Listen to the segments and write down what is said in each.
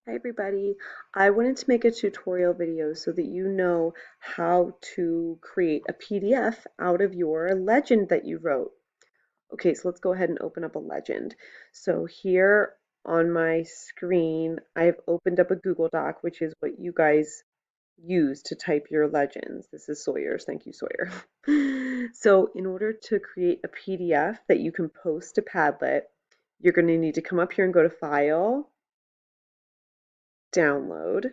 Hi everybody. I wanted to make a tutorial video so that you know how to create a PDF out of your legend that you wrote. Okay, so let's go ahead and open up a legend. So here on my screen, I've opened up a Google Doc, which is what you guys use to type your legends. This is Sawyer's. Thank you, Sawyer. So in order to create a PDF that you can post to Padlet, you're going to need to come up here and go to File, Download,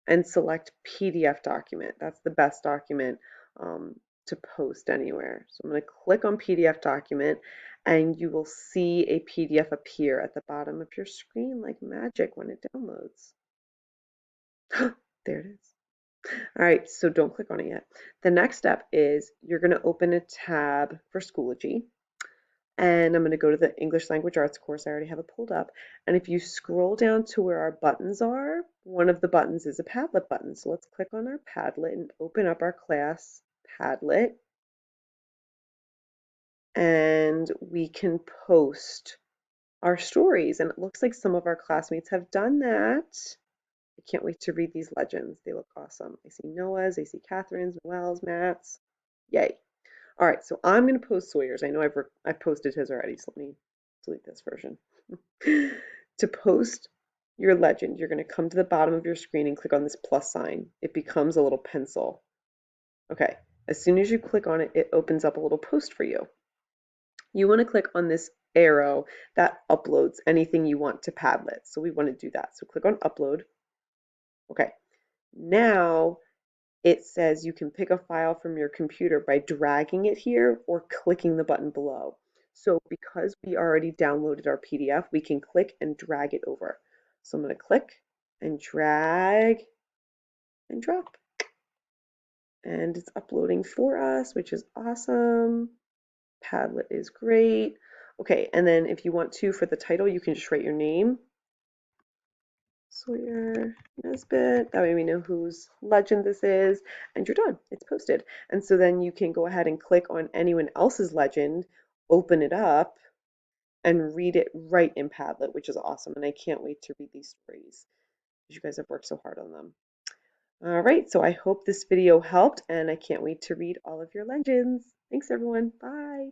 and select PDF document. That's the best document to post anywhere. So I'm going to click on PDF document and you will see a PDF appear at the bottom of your screen like magic when it downloads. There it is. All right, so don't click on it yet. The next step is you're going to open a tab for Schoology. And I'm going to go to the English Language Arts course. I already have it pulled up. And if you scroll down to where our buttons are, one of the buttons is a Padlet button. So let's click on our Padlet and open up our class Padlet. And we can post our stories. And it looks like some of our classmates have done that. I can't wait to read these legends. They look awesome. I see Noah's, I see Catherine's, Noelle's, Matt's. Yay. All right, so I'm going to post Sawyer's. I know I've posted his already, so let me delete this version. To post your legend, you're going to come to the bottom of your screen and click on this plus sign. It becomes a little pencil. Okay, as soon as you click on it, it opens up a little post for you. You want to click on this arrow that uploads anything you want to Padlet. So we want to do that. So click on upload. Okay, now it says you can pick a file from your computer by dragging it here or clicking the button below. So because we already downloaded our PDF, we can click and drag it over. So I'm going to click and drag and drop. And it's uploading for us, which is awesome. Padlet is great. Okay, and then if you want to, for the title, you can just write your name. Sawyer Nesbitt. That way we know whose legend this is, and you're done. It's posted. And so then you can go ahead and click on anyone else's legend, open it up, and read it right in Padlet, which is awesome. And I can't wait to read these stories because you guys have worked so hard on them. All right, so I hope this video helped, and I can't wait to read all of your legends. Thanks, everyone. Bye.